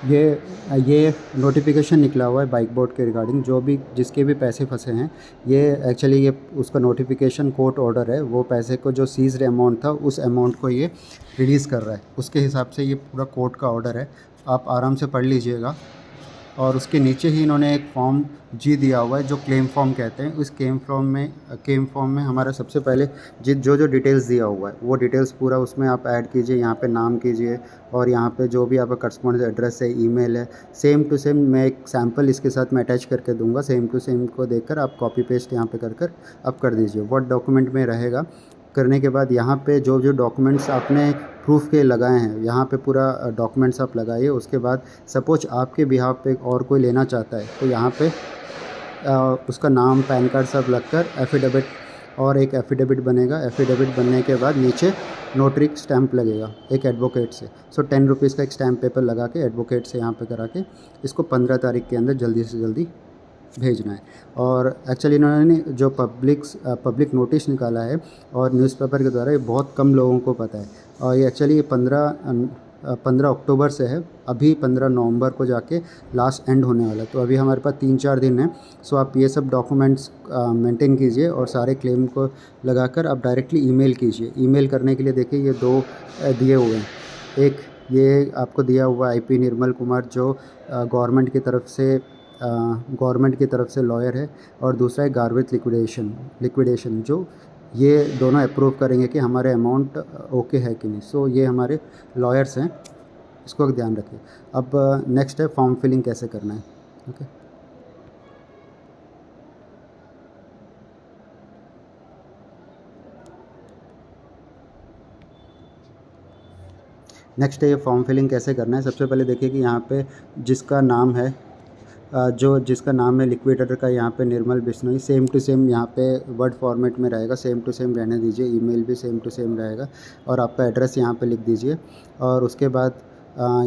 ये नोटिफिकेशन निकला हुआ है बाइक बोर्ड के रिगार्डिंग, जो भी जिसके भी पैसे फंसे हैं, ये एक्चुअली ये उसका नोटिफिकेशन कोर्ट ऑर्डर है। वो पैसे को जो सीज्ड अमाउंट था उस अमाउंट को ये रिलीज़ कर रहा है, उसके हिसाब से ये पूरा कोर्ट का ऑर्डर है। आप आराम से पढ़ लीजिएगा। और उसके नीचे ही इन्होंने एक फॉर्म जी दिया हुआ है जो क्लेम फॉर्म कहते हैं। उस क्लेम फॉर्म में हमारा सबसे पहले जो जो डिटेल्स दिया हुआ है वो डिटेल्स पूरा उसमें आप ऐड कीजिए। यहाँ पे नाम कीजिए और यहाँ पे जो भी आपका करस्पॉन्डेंस एड्रेस है, ईमेल है, सेम टू सेम मैं एक सैम्पल इसके साथ मैं अटैच करके दूंगा। सेम टू सेम को देखकर आप कॉपी पेस्ट यहाँ पे कर आप कर दीजिए। वर्ड डॉक्यूमेंट में रहेगा। करने के बाद यहाँ पे जो जो डॉक्यूमेंट्स आपने प्रूफ के लगाए हैं, यहाँ पे पूरा डॉक्यूमेंट्स आप लगाइए। उसके बाद सपोज आपके बिहाफ पे और कोई लेना चाहता है तो यहाँ पे उसका नाम, पैन कार्ड सब लगकर एफिडेविट, और एक एफिडेविट बनेगा। एफिडेविट बनने के बाद नीचे नोटरी स्टैंप लगेगा एक एडवोकेट से। सो 10 रुपीज़ का एक स्टैंप पेपर लगा के एडवोकेट से यहाँ पे करा के इसको 15 तारीख के अंदर जल्दी से जल्दी भेजना है। और एक्चुअली इन्होंने जो पब्लिक नोटिस निकाला है और न्यूज़पेपर के द्वारा, ये बहुत कम लोगों को पता है। और ये एक्चुअली 15 अक्टूबर से है। अभी 15 नवंबर को जाके लास्ट एंड होने वाला है। तो अभी हमारे पास 3-4 दिन है। सो आप ये सब डॉक्यूमेंट्स मेंटेन कीजिए और सारे क्लेम को लगाकर आप डायरेक्टली ईमेल कीजिए। ईमेल करने के लिए देखिए ये दो दिए हुए हैं। एक ये आपको दिया हुआ IP निर्मल कुमार, जो गवर्नमेंट की तरफ से लॉयर है, और दूसरा है गार्बेज लिक्विडेशन, जो ये दोनों अप्रूव करेंगे कि हमारे अमाउंट ओके है कि नहीं। सो ये हमारे लॉयर्स हैं, इसको ध्यान रखिए। अब नेक्स्ट है फॉर्म फिलिंग कैसे करना है। ओके, नेक्स्ट है ये फॉर्म फिलिंग कैसे करना है। सबसे पहले देखिए कि यहाँ पे जिसका नाम है जिसका नाम है लिक्विडेटर का, यहाँ पे निर्मल बिश्नोई, सेम टू सेम यहाँ पे वर्ड फॉर्मेट में रहेगा। सेम टू सेम रहने दीजिए। ईमेल भी सेम टू सेम रहेगा और आपका एड्रेस यहाँ पे लिख दीजिए। और उसके बाद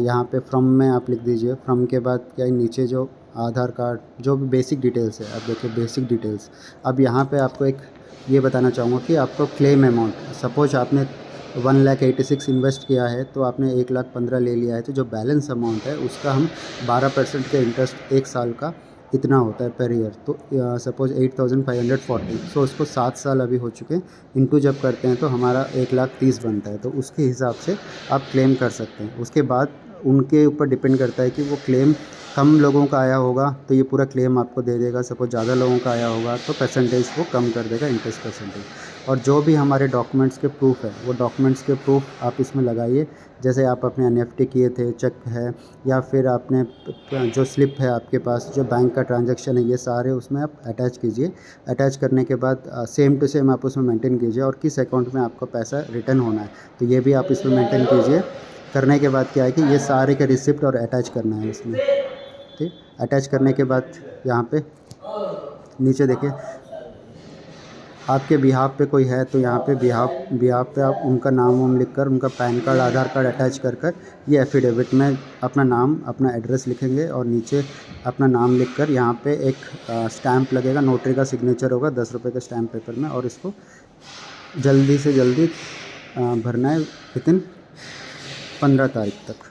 यहाँ पे फ्रॉम में आप लिख दीजिए। फ्रॉम के बाद क्या है, नीचे जो आधार कार्ड, जो भी बेसिक डिटेल्स है, आप देखिए बेसिक डिटेल्स। अब यहाँ पे आपको एक ये बताना चाहूँगा कि आपको क्लेम अमाउंट, सपोज आपने 1,86,000 इन्वेस्ट किया है तो आपने 1,15,000 ले लिया है, तो जो बैलेंस अमाउंट है उसका हम 12% के इंटरेस्ट एक साल का इतना होता है पर ईयर। तो सपोज 8,540, सो उसको 7 साल अभी हो चुके हैं, इंटू जब करते हैं तो हमारा 1,30,000 बनता है। तो उसके हिसाब से आप क्लेम कर सकते हैं। उसके बाद उनके ऊपर डिपेंड करता है कि वो क्लेम कम लोगों का आया होगा तो ये पूरा क्लेम आपको दे देगा। सपोज ज़्यादा लोगों का आया होगा तो परसेंटेज वो कम कर देगा, इंटरेस्ट परसेंटेज। और जो भी हमारे डॉक्यूमेंट्स के प्रूफ है, वो डॉक्यूमेंट्स के प्रूफ आप इसमें लगाइए। जैसे आप अपने NFT किए थे, चेक है, या फिर आपने जो स्लिप है आपके पास, जो बैंक का ट्रांजैक्शन है, ये सारे उसमें आप अटैच कीजिए। अटैच करने के बाद सेम टू सेम आप उसमें मेंटेन कीजिए और किस अकाउंट में आपका पैसा रिटर्न होना है तो ये भी आप इसमें मेंटेन कीजिए। करने के बाद क्या है कि ये सारे के रिसिप्ट और अटैच करना है इसमें। ठीक, अटैच करने के बाद यहाँ पे नीचे देखिए, आपके बिहाफ पे कोई है तो यहाँ पे बिहाफ पे आप उनका नाम वाम लिख कर, उनका पैन कार्ड, आधार कार्ड अटैच कर ये एफिडेविट में अपना नाम, अपना एड्रेस लिखेंगे और नीचे अपना नाम लिखकर यहाँ पे एक स्टैंप लगेगा, नोटरी का सिग्नेचर होगा 10 रुपये के स्टैम्प पेपर में, और इसको जल्दी से जल्दी भरना है विदिन 15 तारीख तक।